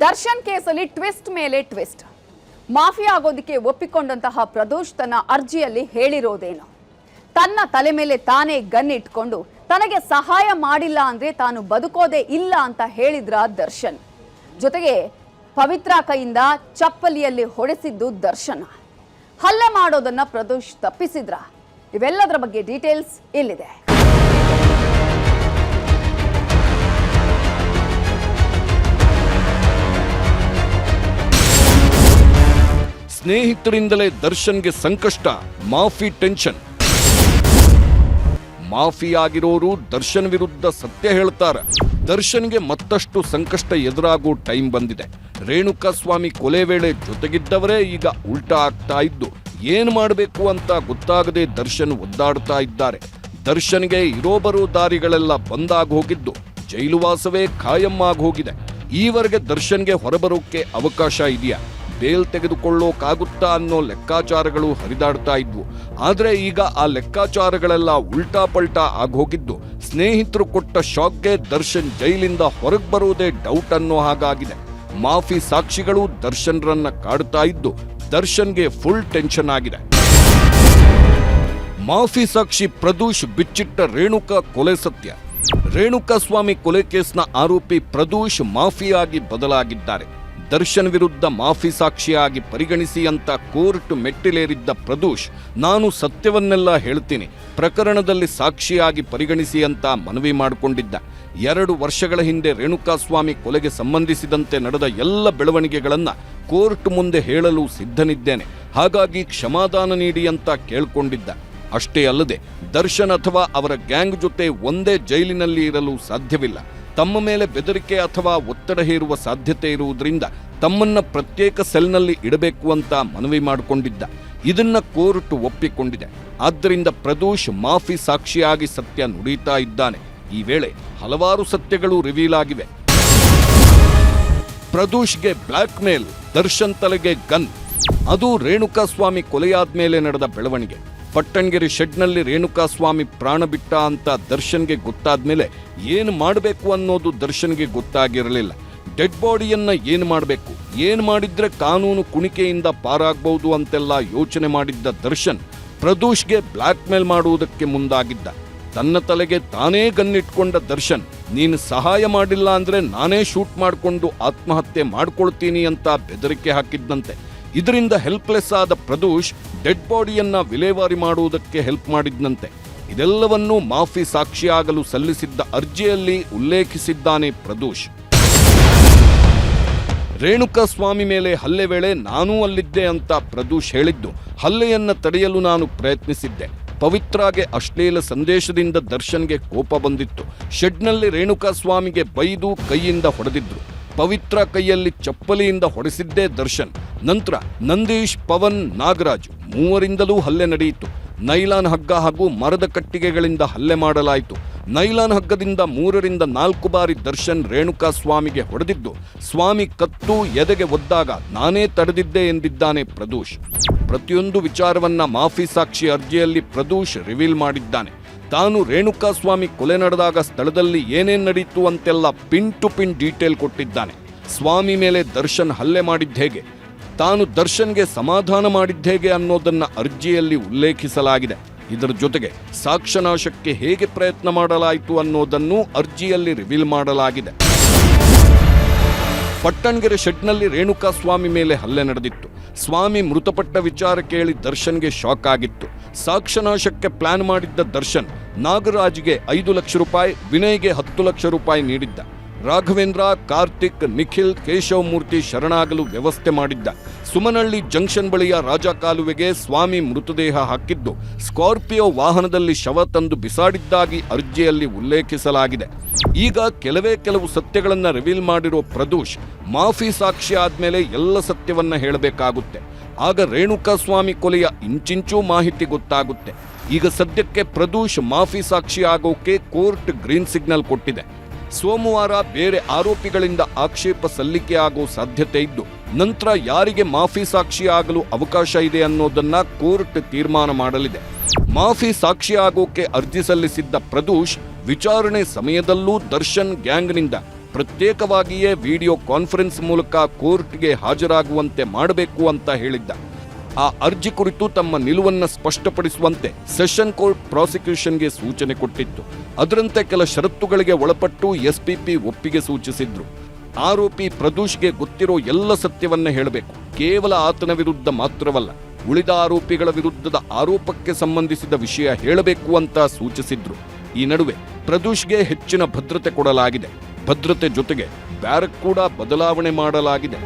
ದರ್ಶನ್ ಕೇಸಲ್ಲಿ ಟ್ವಿಸ್ಟ್ ಮೇಲೆ twist. Mafia ಆಗೋದಕ್ಕೆ ಒಪ್ಪಿಕೊಂಡಂತಹ ಪ್ರದೋಷ್ ತನ್ನ ಅರ್ಜಿಯಲ್ಲಿ ಹೇಳಿರೋದೇನು? ತನ್ನ ತಲೆ ಮೇಲೆ ತಾನೇ ಗನ್ ಇಟ್ಕೊಂಡು ತನಗೆ ಸಹಾಯ ಮಾಡಿಲ್ಲ ಅಂದ್ರೆ ತಾನು ಬದುಕೋದೇ ಇಲ್ಲ ಅಂತ ಹೇಳಿದ್ರ ದರ್ಶನ್. ಜೊತೆಗೆ ಪವಿತ್ರ ಕೈಯಿಂದ ಚಪ್ಪಲಿಯಲ್ಲಿ ಹೊಡೆಸಿದ್ದು ದರ್ಶನ್. ಹಲ್ಲೆ ಮಾಡೋದನ್ನ ಪ್ರದೋಷ್ ತಪ್ಪಿಸಿದ್ರ? ಇವೆಲ್ಲದರ ಬಗ್ಗೆ ಡೀಟೇಲ್ಸ್ ಇಲ್ಲಿದೆ. ಸ್ನೇಹಿತರಿಂದಲೇ ದರ್ಶನ್ಗೆ ಸಂಕಷ್ಟ, ಮಾಫಿ ಟೆನ್ಷನ್. ಮಾಫಿ ಆಗಿರೋರು ದರ್ಶನ್ ವಿರುದ್ಧ ಸತ್ಯ ಹೇಳ್ತಾರೆ. ದರ್ಶನ್ಗೆ ಮತ್ತಷ್ಟು ಸಂಕಷ್ಟ ಎದುರಾಗೋ ಟೈಮ್ ಬಂದಿದೆ. ರೇಣುಕಾಸ್ವಾಮಿ ಕೊಲೆ ವೇಳೆ ಜೊತೆಗಿದ್ದವರೇ ಈಗ ಉಲ್ಟಾ ಆಗ್ತಾ ಇದ್ದು ಏನ್ ಮಾಡಬೇಕು ಅಂತ ಗೊತ್ತಾಗದೆ ದರ್ಶನ್ ಒದ್ದಾಡ್ತಾ ಇದ್ದಾರೆ. ದರ್ಶನ್ಗೆ ಇರೋ ಬರೋ ದಾರಿಗಳೆಲ್ಲ ಬಂದಾಗಿ ಹೋಗಿದ್ದು ಜೈಲುವಾಸವೇ ಖಾಯಂ ಆಗಿ ಹೋಗಿದೆ. ಈವರೆಗೆ ದರ್ಶನ್ಗೆ ಹೊರಬರೋಕೆ ಅವಕಾಶ ಇದೆಯಾ, ಬೇಲ್ ತೆಗೆದುಕೊಳ್ಳೋಕಾಗುತ್ತಾ ಅನ್ನೋ ಲೆಕ್ಕಾಚಾರಗಳು ಹರಿದಾಡ್ತಾ ಇದ್ವು. ಆದ್ರೆ ಈಗ ಆ ಲೆಕ್ಕಾಚಾರಗಳೆಲ್ಲ ಉಲ್ಟಾ ಪಲ್ಟಾ ಆಗೋಗಿದ್ದು ಸ್ನೇಹಿತರು ಕೊಟ್ಟ ಶಾಕ್ಗೆ ದರ್ಶನ್ ಜೈಲಿಂದ ಹೊರಗೆ ಬರೋದೇ ಡೌಟ್ ಅನ್ನೋ ಹಾಗಾಗಿದೆ. ಮಾಫಿ ಸಾಕ್ಷಿಗಳು ದರ್ಶನ್ರನ್ನ ಕಾಡ್ತಾ ಇದ್ದು ದರ್ಶನ್ಗೆ ಫುಲ್ ಟೆನ್ಷನ್ ಆಗಿದೆ. ಮಾಫಿ ಸಾಕ್ಷಿ ಪ್ರದೋಷ್ ಬಿಚ್ಚಿಟ್ಟ ರೇಣುಕಾ ಕೊಲೆ ಸತ್ಯ. ರೇಣುಕಾಸ್ವಾಮಿ ಕೊಲೆ ಕೇಸ್ನ ಆರೋಪಿ ಪ್ರದೋಷ್ ಮಾಫಿಯಾಗಿ ಬದಲಾಗಿದ್ದಾರೆ. ದರ್ಶನ್ ವಿರುದ್ಧ ಮಾಫಿ ಸಾಕ್ಷಿಯಾಗಿ ಪರಿಗಣಿಸಿ ಅಂತ ಕೋರ್ಟ್ ಮೆಟ್ಟಿಲೇರಿದ್ದ ಪ್ರದೋಷ್, ನಾನು ಸತ್ಯವನ್ನೆಲ್ಲ ಹೇಳ್ತೀನಿ, ಪ್ರಕರಣದಲ್ಲಿ ಸಾಕ್ಷಿಯಾಗಿ ಪರಿಗಣಿಸಿ ಅಂತ ಮನವಿ ಮಾಡಿಕೊಂಡಿದ್ದ. 2 ವರ್ಷಗಳ ಹಿಂದೆ ರೇಣುಕಾಸ್ವಾಮಿ ಕೊಲೆಗೆ ಸಂಬಂಧಿಸಿದಂತೆ ನಡೆದ ಎಲ್ಲ ಬೆಳವಣಿಗೆಗಳನ್ನ ಕೋರ್ಟ್ ಮುಂದೆ ಹೇಳಲು ಸಿದ್ಧನಿದ್ದೇನೆ, ಹಾಗಾಗಿ ಕ್ಷಮಾದಾನ ನೀಡಿ ಅಂತ ಕೇಳ್ಕೊಂಡಿದ್ದ. ಅಷ್ಟೇ ಅಲ್ಲದೆ ದರ್ಶನ್ ಅಥವಾ ಅವರ ಗ್ಯಾಂಗ್ ಜೊತೆ ಒಂದೇ ಜೈಲಿನಲ್ಲಿ ಇರಲು ಸಾಧ್ಯವಿಲ್ಲ, ತಮ್ಮ ಮೇಲೆ ಬೆದರಿಕೆ ಅಥವಾ ಒತ್ತಡ ಹೇರುವ ಸಾಧ್ಯತೆ ಇರುವುದರಿಂದ ತಮ್ಮನ್ನ ಪ್ರತ್ಯೇಕ ಸೆಲ್ನಲ್ಲಿ ಇಡಬೇಕು ಅಂತ ಮನವಿ ಮಾಡಿಕೊಂಡಿದ್ದ. ಇದನ್ನ ಕೋರ್ಟ್ ಒಪ್ಪಿಕೊಂಡಿದೆ. ಆದ್ದರಿಂದ ಪ್ರದೋಷ್ ಮಾಫಿ ಸಾಕ್ಷಿಯಾಗಿ ಸತ್ಯ ನುಡಿತಾ ಇದ್ದಾನೆ. ಈ ವೇಳೆ ಹಲವಾರು ಸತ್ಯಗಳು ರಿವೀಲ್ ಆಗಿವೆ. ಪ್ರದೋಷ್ಗೆ ಬ್ಲಾಕ್ ಮೇಲ್, ದರ್ಶನ್ ತಲೆಗೆ ಗನ್. ಅದು ರೇಣುಕಾಸ್ವಾಮಿ ಕೊಲೆಯಾದ್ಮೇಲೆ ನಡೆದ ಬೆಳವಣಿಗೆ. ಪಟ್ಟಣಗೆರೆ ಶೆಡ್ನಲ್ಲಿ ರೇಣುಕಾಸ್ವಾಮಿ ಪ್ರಾಣ ಬಿಟ್ಟ ಅಂತ ದರ್ಶನ್ಗೆ ಗೊತ್ತಾದ್ಮೇಲೆ ಏನು ಮಾಡಬೇಕು ಅನ್ನೋದು ದರ್ಶನ್ಗೆ ಗೊತ್ತಾಗಿರಲಿಲ್ಲ. ಡೆಡ್ ಬಾಡಿಯನ್ನ ಏನು ಮಾಡಬೇಕು, ಏನು ಮಾಡಿದ್ರೆ ಕಾನೂನು ಕುಣಿಕೆಯಿಂದ ಪಾರಾಗಬಹುದು ಅಂತೆಲ್ಲ ಯೋಚನೆ ಮಾಡಿದ್ದ ದರ್ಶನ್ ಪ್ರದೋಷ್ಗೆ ಬ್ಲಾಕ್ ಮೇಲ್ ಮಾಡುವುದಕ್ಕೆ ಮುಂದಾಗಿದ್ದ. ತನ್ನ ತಲೆಗೆ ತಾನೇ ಗನ್ನಿಟ್ಕೊಂಡ ದರ್ಶನ್, ನೀನು ಸಹಾಯ ಮಾಡಿಲ್ಲ ಅಂದ್ರೆ ನಾನೇ ಶೂಟ್ ಮಾಡಿಕೊಂಡು ಆತ್ಮಹತ್ಯೆ ಮಾಡ್ಕೊಳ್ತೀನಿ ಅಂತ ಬೆದರಿಕೆ ಹಾಕಿದ್ದಂತೆ. ಇದರಿಂದ ಹೆಲ್ಪ್ಲೆಸ್ ಆದ ಪ್ರದೋಷ್ ಡೆಡ್ ಬಾಡಿಯನ್ನ ವಿಲೇವಾರಿ ಮಾಡುವುದಕ್ಕೆ ಹೆಲ್ಪ್ ಮಾಡಿದ್ನಂತೆ. ಇದೆಲ್ಲವನ್ನೂ ಮಾಫಿ ಸಾಕ್ಷಿಯಾಗಲು ಸಲ್ಲಿಸಿದ್ದ ಅರ್ಜಿಯಲ್ಲಿ ಉಲ್ಲೇಖಿಸಿದ್ದಾನೆ ಪ್ರದೋಷ್. ರೇಣುಕಾಸ್ವಾಮಿ ಮೇಲೆ ಹಲ್ಲೆ ವೇಳೆ ನಾನೂ ಅಲ್ಲಿದ್ದೆ ಅಂತ ಪ್ರದೋಷ್ ಹೇಳಿದ್ದು, ಹಲ್ಲೆಯನ್ನ ತಡೆಯಲು ನಾನು ಪ್ರಯತ್ನಿಸಿದ್ದೆ. ಪವಿತ್ರಾಗೆ ಅಶ್ಲೀಲ ಸಂದೇಶದಿಂದ ದರ್ಶನ್ಗೆ ಕೋಪ ಬಂದಿತ್ತು. ಶೆಡ್ನಲ್ಲಿ ರೇಣುಕಾಸ್ವಾಮಿಗೆ ಬೈದು ಕೈಯಿಂದ ಹೊಡೆದಿದ್ರು. ಪವಿತ್ರ ಕೈಯಲ್ಲಿ ಚಪ್ಪಲಿಯಿಂದ ಹೊಡೆಸಿದ್ದೇ ದರ್ಶನ್. ನಂತರ ನಂದೀಶ್, ಪವನ್, ನಾಗರಾಜ್ ಮೂವರಿಂದಲೂ ಹಲ್ಲೆ ನಡೆಯಿತು. ನೈಲಾನ್ ಹಗ್ಗ ಹಾಗೂ ಮರದ ಕಟ್ಟಿಗೆಗಳಿಂದ ಹಲ್ಲೆ ಮಾಡಲಾಯಿತು. ನೈಲಾನ್ ಹಗ್ಗದಿಂದ 3 ರಿಂದ 4 ಬಾರಿ ದರ್ಶನ್ ರೇಣುಕಾಸ್ವಾಮಿಗೆ ಹೊಡೆದಿದ್ದು, ಸ್ವಾಮಿ ಕತ್ತು ಎದೆಗೆ ಒದ್ದಾಗ ನಾನೇ ತಡೆದಿದ್ದೆ ಎಂದಿದ್ದಾನೆ ಪ್ರದೋಷ್. ಪ್ರತಿಯೊಂದು ವಿಚಾರವನ್ನ ಮಾಫಿ ಸಾಕ್ಷಿ ಅರ್ಜಿಯಲ್ಲಿ ಪ್ರದೋಷ್ ರಿವೀಲ್ ಮಾಡಿದ್ದಾನೆ. ತಾನು ರೇಣುಕಾಸ್ವಾಮಿ ಕೊಲೆ ನಡೆದಾಗ ಸ್ಥಳದಲ್ಲಿ ಏನೇನ್ ನಡೀತು ಅಂತೆಲ್ಲ ಪಿನ್ ಟು ಪಿನ್ ಡೀಟೇಲ್ ಕೊಟ್ಟಿದ್ದಾನೆ. ಸ್ವಾಮಿ ಮೇಲೆ ದರ್ಶನ್ ಹಲ್ಲೆ ಮಾಡಿದ್ದೇಗೆ, ತಾನು ದರ್ಶನ್ಗೆ ಸಮಾಧಾನ ಮಾಡಿದ್ದೇಗೆ ಅನ್ನೋದನ್ನ ಅರ್ಜಿಯಲ್ಲಿ ಉಲ್ಲೇಖಿಸಲಾಗಿದೆ. ಇದರ ಜೊತೆಗೆ ಸಾಕ್ಷ್ಯನಾಶಕ್ಕೆ ಹೇಗೆ ಪ್ರಯತ್ನ ಮಾಡಲಾಯಿತು ಅನ್ನೋದನ್ನು ಅರ್ಜಿಯಲ್ಲಿ ರಿವೀಲ್ ಮಾಡಲಾಗಿದೆ. ಪಟ್ಟಣಗೆರೆ ಶೆಡ್ನಲ್ಲಿ ರೇಣುಕಾಸ್ವಾಮಿ ಮೇಲೆ ಹಲ್ಲೆ ನಡೆದಿತ್ತು. ಸ್ವಾಮಿ ಮೃತಪಟ್ಟ ವಿಚಾರ ಕೇಳಿ ದರ್ಶನ್ಗೆ ಶಾಕ್ ಆಗಿತ್ತು. ಸಾಕ್ಷ್ಯನಾಶಕ್ಕೆ ಪ್ಲಾನ್ ಮಾಡಿದ್ದ ದರ್ಶನ್ ನಾಗರಾಜ್ಗೆ 5 ಲಕ್ಷ ರೂಪಾಯಿ, ವಿನಯ್ಗೆ 10 ಲಕ್ಷ ರೂಪಾಯಿ ನೀಡಿದ್ದ. ರಾಘವೇಂದ್ರ, ಕಾರ್ತಿಕ್, ನಿಖಿಲ್, ಕೇಶವ ಮೂರ್ತಿ ಶರಣಾಗಲು ವ್ಯವಸ್ಥೆ ಮಾಡಿದ್ದ. ಸುಮನಹಳ್ಳಿ ಜಂಕ್ಷನ್ ಬಳಿಯ ರಾಜ ಕಾಲುವೆಗೆ ಸ್ವಾಮಿ ಮೃತದೇಹ ಹಾಕಿದ್ದು ಸ್ಕಾರ್ಪಿಯೋ ವಾಹನದಲ್ಲಿ ಶವ ತಂದು ಬಿಸಾಡಿದ್ದಾಗಿ ಅರ್ಜಿಯಲ್ಲಿ ಉಲ್ಲೇಖಿಸಲಾಗಿದೆ. ಈಗ ಕೆಲವು ಸತ್ಯಗಳನ್ನ ರಿವೀಲ್ ಮಾಡಿರೋ ಪ್ರದೋಷ್ ಮಾಫಿ ಸಾಕ್ಷಿ ಆದ್ಮೇಲೆ ಎಲ್ಲ ಸತ್ಯವನ್ನ ಹೇಳಬೇಕಾಗುತ್ತೆ. ಆಗ ರೇಣುಕಾಸ್ವಾಮಿ ಕೊಲೆಯ ಇಂಚಿಂಚೂ ಮಾಹಿತಿ ಗೊತ್ತಾಗುತ್ತೆ. ಈಗ ಸದ್ಯಕ್ಕೆ ಪ್ರದೋಷ್ ಮಾಫಿ ಸಾಕ್ಷಿ ಆಗೋಕೆ ಕೋರ್ಟ್ ಗ್ರೀನ್ ಸಿಗ್ನಲ್ ಕೊಟ್ಟಿದೆ. ಸೋಮವಾರ ಬೇರೆ ಆರೋಪಿಗಳಿಂದ ಆಕ್ಷೇಪ ಸಲ್ಲಿಕೆ ಆಗೋ ಸಾಧ್ಯತೆ ಇದ್ದು ನಂತರ ಯಾರಿಗೆ ಮಾಫಿ ಸಾಕ್ಷಿ ಆಗಲು ಅವಕಾಶ ಇದೆ ಅನ್ನೋದನ್ನ ಕೋರ್ಟ್ ತೀರ್ಮಾನ ಮಾಡಲಿದೆ. ಮಾಫಿ ಸಾಕ್ಷಿ ಆಗೋಕೆ ಅರ್ಜಿ ಸಲ್ಲಿಸಿದ್ದ ಪ್ರದೋಷ್ ವಿಚಾರಣೆ ಸಮಯದಲ್ಲೂ ದರ್ಶನ್ ಗ್ಯಾಂಗ್ನಿಂದ ಪ್ರತ್ಯೇಕವಾಗಿಯೇ ವಿಡಿಯೋ ಕಾನ್ಫರೆನ್ಸ್ ಮೂಲಕ ಕೋರ್ಟ್ಗೆ ಹಾಜರಾಗುವಂತೆ ಮಾಡಬೇಕು ಅಂತ ಹೇಳಿದ್ದ. ಆ ಅರ್ಜಿ ಕುರಿತು ತಮ್ಮ ನಿಲುವನ್ನು ಸ್ಪಷ್ಟಪಡಿಸುವಂತೆ ಸೆಷನ್ ಕೋರ್ಟ್ ಪ್ರಾಸಿಕ್ಯೂಷನ್ಗೆ ಸೂಚನೆ ಕೊಟ್ಟಿತ್ತು. ಅದರಂತೆ ಕೆಲ ಷರತ್ತುಗಳಿಗೆ ಒಳಪಟ್ಟು ಎಸ್ಪಿಪಿ ಒಪ್ಪಿಗೆ ಸೂಚಿಸಿದ್ರು. ಆರೋಪಿ ಪ್ರದೂಷ್ಗೆ ಗೊತ್ತಿರೋ ಎಲ್ಲ ಸತ್ಯವನ್ನೇ ಹೇಳಬೇಕು, ಕೇವಲ ಆತನ ವಿರುದ್ಧ ಮಾತ್ರವಲ್ಲ, ಉಳಿದ ಆರೋಪಿಗಳ ವಿರುದ್ಧದ ಆರೋಪಕ್ಕೆ ಸಂಬಂಧಿಸಿದ ವಿಷಯ ಹೇಳಬೇಕು ಅಂತ ಸೂಚಿಸಿದ್ರು. ಈ ನಡುವೆ ಪ್ರದೂಷ್ಗೆ ಹೆಚ್ಚಿನ ಭದ್ರತೆ ಕೊಡಲಾಗಿದೆ. ಭದ್ರತೆ ಜೊತೆಗೆ ಬ್ಯಾರಕ್ ಕೂಡ ಬದಲಾವಣೆ ಮಾಡಲಾಗಿದೆ.